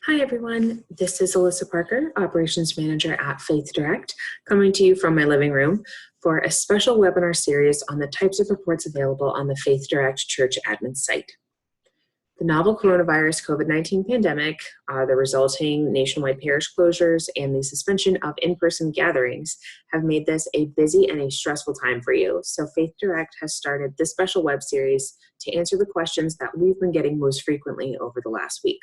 Hi, everyone. This is Alyssa Parker, Operations Manager at Faith Direct, coming to you from my living room for a special webinar series on the types of reports available on the Faith Direct Church admin site. The novel coronavirus COVID-19 pandemic, the resulting nationwide parish closures, and the suspension of in-person gatherings have made this a busy and a stressful time for you. So Faith Direct has started this special web series to answer the questions that we've been getting most frequently over the last week.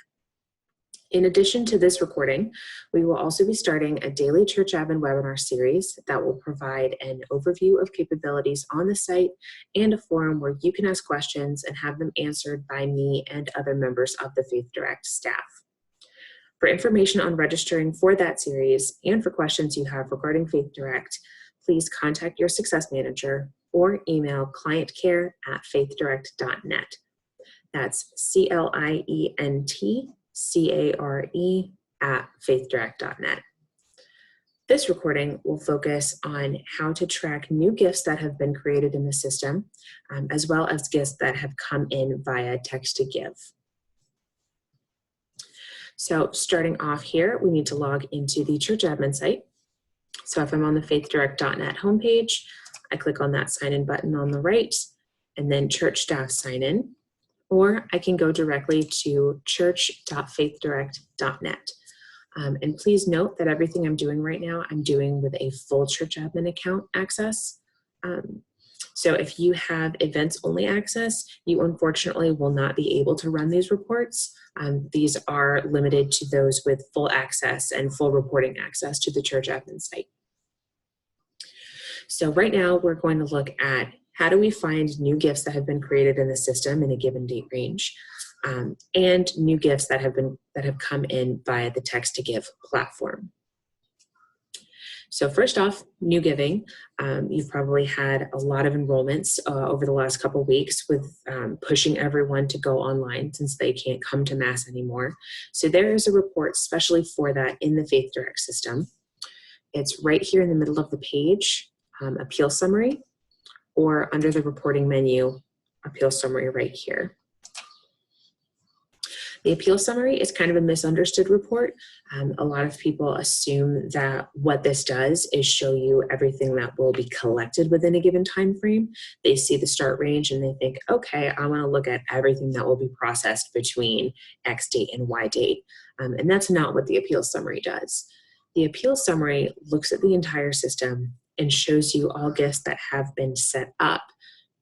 In addition to this recording, we will also be starting a daily church admin webinar series that will provide an overview of capabilities on the site and a forum where you can ask questions and have them answered by me and other members of the Faith Direct staff. For information on registering for that series and for questions you have regarding Faith Direct, please contact your success manager or email clientcare@faithdirect.net. That's clientcare@faithdirect.net. This recording will focus on how to track new gifts that have been created in the system, as well as gifts that have come in via text to give. So starting off here, we need to log into the church admin site. So if I'm on the faithdirect.net homepage, I click on that sign in button on the right, and then church staff sign in. Or I can go directly to church.faithdirect.net. And please note that everything I'm doing right now, I'm doing with a full church admin account access. So if you have events only access, you unfortunately will not be able to run these reports. These are limited to those with full access and full reporting access to the church admin site. So right now we're going to look at how do we find new gifts that have been created in the system in a given date range, and new gifts that have come in via the text to give platform. So first off, new giving. You've probably had a lot of enrollments over the last couple of weeks with pushing everyone to go online since they can't come to Mass anymore. So there is a report specially for that in the Faith Direct system. It's right here in the middle of the page, appeal summary, or under the reporting menu, appeal summary right here. The appeal summary is kind of a misunderstood report. A lot of people assume that what this does is show you everything that will be collected within a given time frame. They see the start range and they think, okay, I want to look at everything that will be processed between X date and Y date. And that's not what the appeal summary does. The appeal summary looks at the entire system and shows you all gifts that have been set up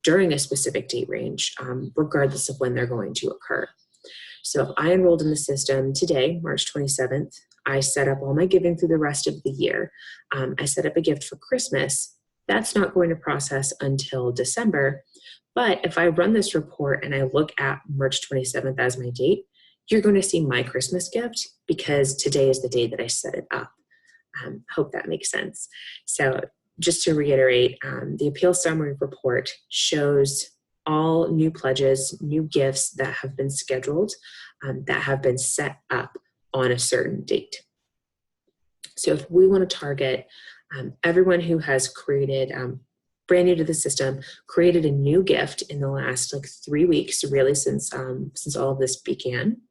during a specific date range, regardless of when they're going to occur. So if I enrolled in the system today, March 27th, I set up all my giving through the rest of the year. I set up a gift for Christmas. That's not going to process until December. But if I run this report and I look at March 27th as my date, you're going to see my Christmas gift because today is the day that I set it up. Hope that makes sense. So just to reiterate, the appeal summary report shows all new pledges, new gifts that have been scheduled, that have been set up on a certain date. So if we want to target everyone who has created, brand new to the system, created a new gift in the last 3 weeks, really since all of this began,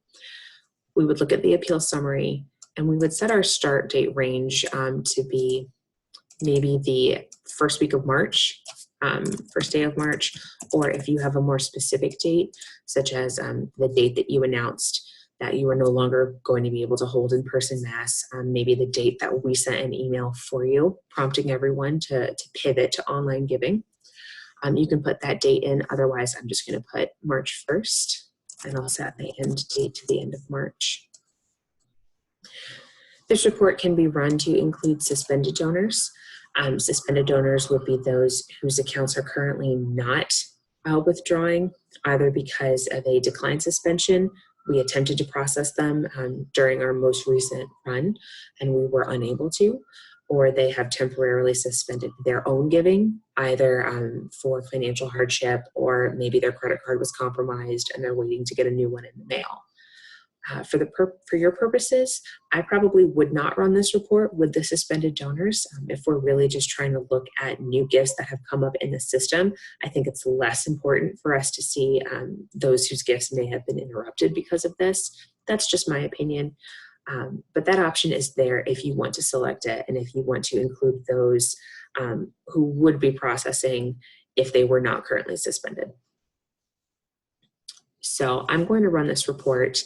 we would look at the appeal summary and we would set our start date range to be maybe the first week of March, first day of March, or if you have a more specific date, such as the date that you announced that you are no longer going to be able to hold in-person Mass, maybe the date that we sent an email for you, prompting everyone to pivot to online giving. You can put that date in, otherwise I'm just going to put March 1st, and I'll set the end date to the end of March. This report can be run to include suspended donors. Suspended donors would be those whose accounts are currently not withdrawing, either because of a decline suspension. We attempted to process them during our most recent run, and we were unable to, or they have temporarily suspended their own giving, either for financial hardship, or maybe their credit card was compromised and they're waiting to get a new one in the mail. For your purposes, I probably would not run this report with the suspended donors. If we're really just trying to look at new gifts that have come up in the system, I think it's less important for us to see those whose gifts may have been interrupted because of this. That's just my opinion. But that option is there if you want to select it and if you want to include those who would be processing if they were not currently suspended. So I'm going to run this report.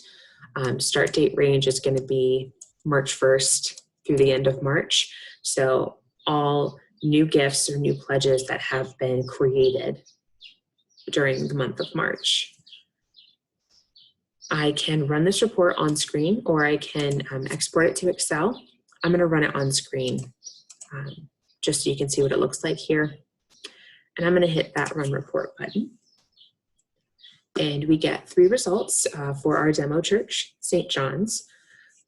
Start date range is going to be March 1st through the end of March. So all new gifts or new pledges that have been created during the month of March. I can run this report on screen, or I can export it to Excel. I'm going to run it on screen just so you can see what it looks like here. And I'm going to hit that run report button. And we get 3 results for our demo church, St. John's.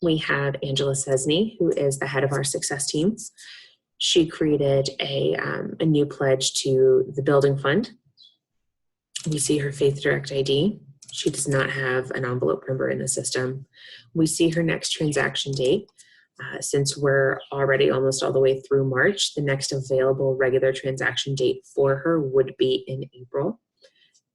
We have Angela Cesney, who is the head of our success team. She created a new pledge to the building fund. We see her Faith Direct ID. She does not have an envelope number in the system. We see her next transaction date. Since we're already almost all the way through March, the next available regular transaction date for her would be in April.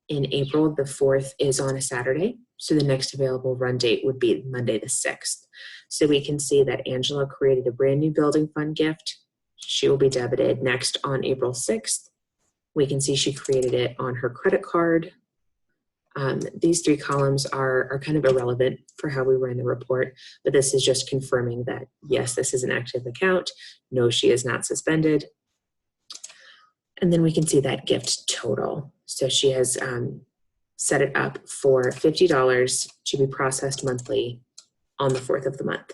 In April, the 4th is on a Saturday, so the next available run date would be Monday the 6th. So we can see that Angela created a brand new building fund gift. She will be debited next on April 6th. We can see she created it on her credit card. These 3 columns are kind of irrelevant for how we run the report, but this is just confirming that, yes, this is an active account. No, she is not suspended. And then we can see that gift total. So she has set it up for $50 to be processed monthly on the 4th of the month.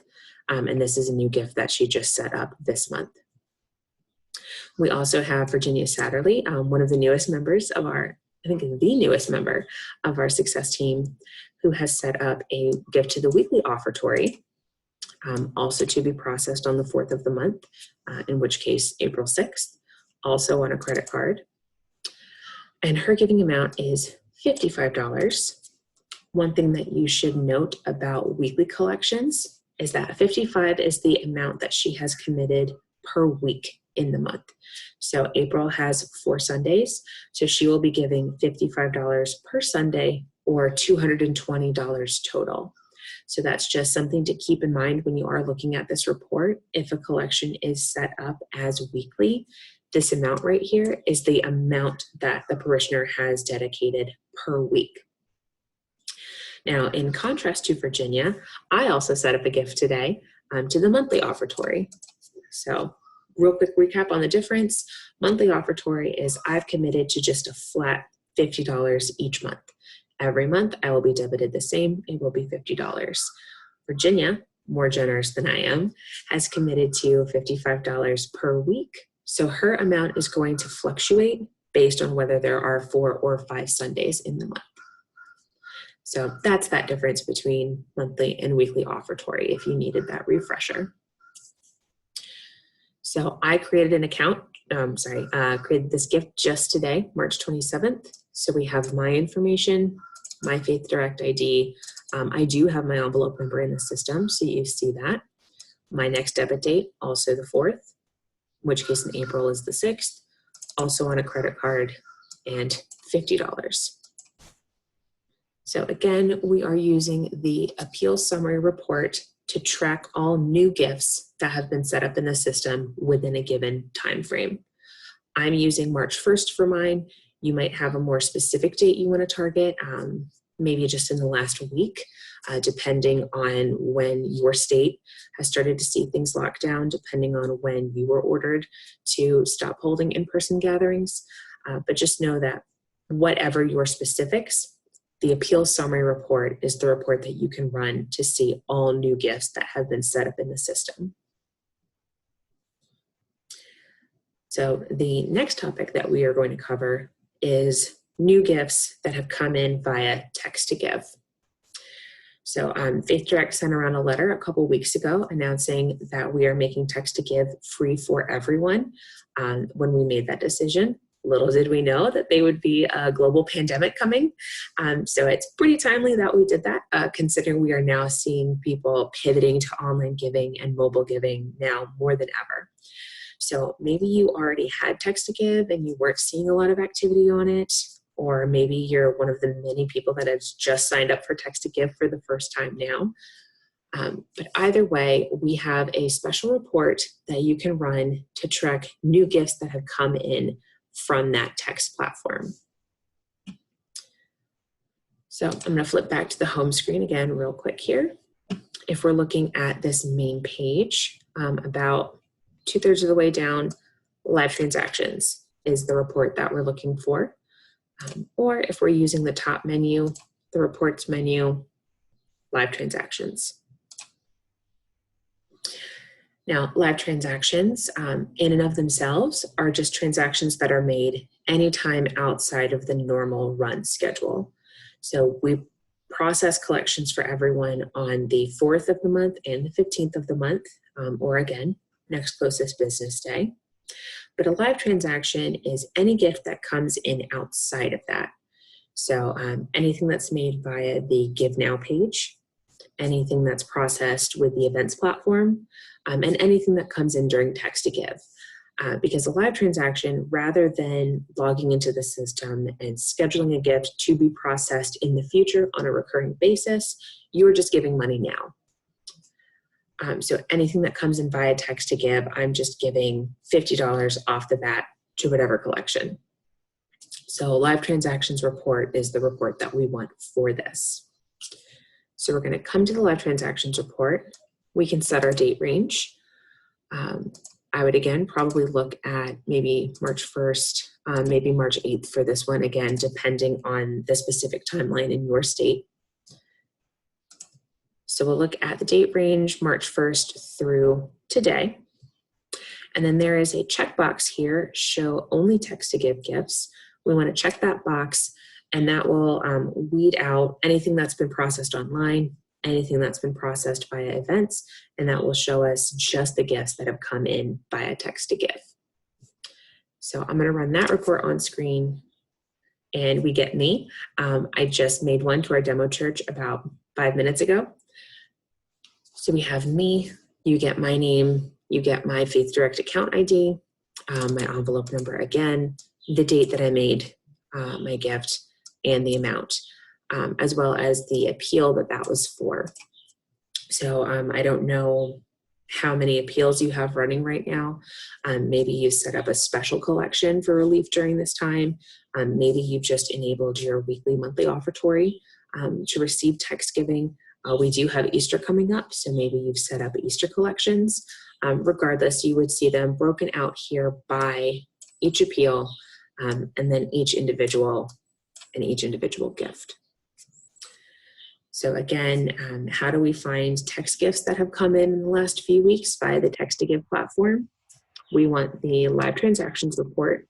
And this is a new gift that she just set up this month. We also have Virginia Satterley, one of the newest members of our, I think the newest member of our success team, who has set up a gift to the weekly offertory, also to be processed on the 4th of the month, in which case April 6th, also on a credit card. And her giving amount is $55. One thing that you should note about weekly collections is that $55 is the amount that she has committed per week in the month. So April has 4 Sundays, so she will be giving $55 per Sunday, or $220 total. So that's just something to keep in mind when you are looking at this report. If a collection is set up as weekly, this amount right here is the amount that the parishioner has dedicated per week. Now, in contrast to Virginia, I also set up a gift today to the monthly offertory. So real quick recap on the difference. Monthly offertory is I've committed to just a flat $50 each month. Every month I will be debited the same. It will be $50. Virginia, more generous than I am, has committed to $55 per week. So her amount is going to fluctuate based on whether there are 4 or 5 Sundays in the month. So that's that difference between monthly and weekly offertory if you needed that refresher. So I created an account, created this gift just today, March 27th. So we have my information, my Faith Direct ID. I do have my envelope number in the system, so you see that. My next debit date, also the 4th, in which case in April is the 6th, also on a credit card, and $50. So again, we are using the appeal summary report to track all new gifts that have been set up in the system within a given time frame. I'm using March 1st for mine. You might have a more specific date you want to target, maybe just in the last week, depending on when your state has started to see things lock down, depending on when you were ordered to stop holding in-person gatherings. But just know that whatever your specifics, the appeal summary report is the report that you can run to see all new gifts that have been set up in the system. So the next topic that we are going to cover is new gifts that have come in via text to give. So Faith Direct sent around a letter a couple weeks ago announcing that we are making text to give free for everyone. When we made that decision, little did we know that there would be a global pandemic coming. So it's pretty timely that we did that, considering we are now seeing people pivoting to online giving and mobile giving now more than ever. So maybe you already had text to give and you weren't seeing a lot of activity on it. or maybe you're one of the many people that has just signed up for Text to Give for the first time now. But either way, we have a special report that you can run to track new gifts that have come in from that text platform. So I'm going to flip back to the home screen again real quick here. If we're looking at this main page, about 2/3 of the way down, live transactions is the report that we're looking for. Or if we're using the top menu, the reports menu, live transactions. Now, live transactions in and of themselves are just transactions that are made anytime outside of the normal run schedule. So we process collections for everyone on the 4th of the month and the 15th of the month, or again, next closest business day. But a live transaction is any gift that comes in outside of that. So anything that's made via the Give Now page, anything that's processed with the events platform, and anything that comes in during Text to Give. Because a live transaction, rather than logging into the system and scheduling a gift to be processed in the future on a recurring basis, you are just giving money now. So anything that comes in via Text to Give, I'm just giving $50 off the bat to whatever collection. So live transactions report is the report that we want for this. So we're going to come to the live transactions report. We can set our date range. I would again probably look at maybe March 1st, maybe March 8th for this one, again, depending on the specific timeline in your state. So we'll look at the date range, March 1st through today. And then there is a checkbox here, show only Text to Give gifts. We want to check that box, and that will weed out anything that's been processed online, anything that's been processed via events, and that will show us just the gifts that have come in via Text to Give. So I'm going to run that report on screen, and we get me. I just made one to our demo church about 5 minutes ago. So we have me, you get my name, you get my Faith Direct account ID, my envelope number again, the date that I made my gift, and the amount, as well as the appeal that was for. So I don't know how many appeals you have running right now. Maybe you set up a special collection for relief during this time. Maybe you just enabled your weekly, monthly offertory to receive text giving. We do have Easter coming up, so maybe you've set up Easter collections. Regardless, you would see them broken out here by each appeal, and then each individual gift. So again, how do we find text gifts that have come in the last few weeks via the Text to Give platform? We want the live transactions report.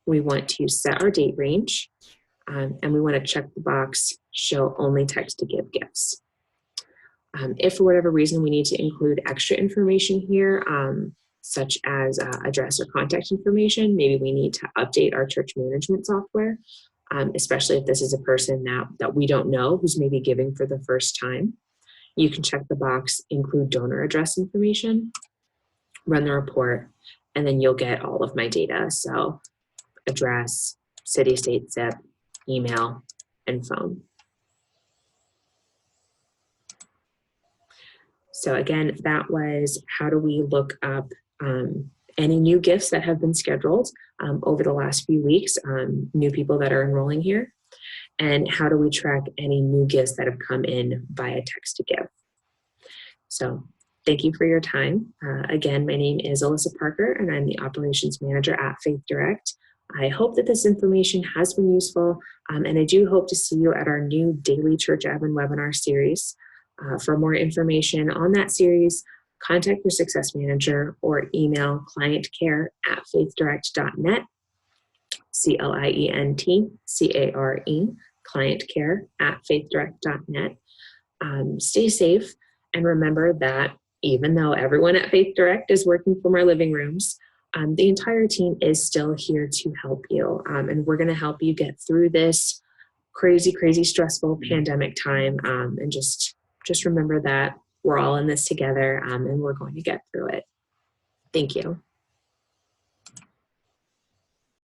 We want to set our date range, and we want to check the box, show only Text to Give gifts. If for whatever reason we need to include extra information here, such as address or contact information, maybe we need to update our church management software, especially if this is a person that we don't know who's maybe giving for the first time. You can check the box, include donor address information, run the report, and then you'll get all of my data. So address, city, state, zip, email, and phone. So again, that was how do we look up any new gifts that have been scheduled over the last few weeks, new people that are enrolling here, and how do we track any new gifts that have come in via Text to Give. So thank you for your time. Again, my name is Alyssa Parker, and I'm the Operations Manager at Faith Direct. I hope that this information has been useful, and I do hope to see you at our new daily Church Admin webinar series. For more information on that series, contact your success manager or email clientcare@faithdirect.net, CLIENTCARE, clientcare@faithdirect.net. Stay safe, and remember that even though everyone at Faith Direct is working from our living rooms, the entire team is still here to help you, and we're going to help you get through this crazy, stressful pandemic time, and just remember that we're all in this together, and we're going to get through it. Thank you.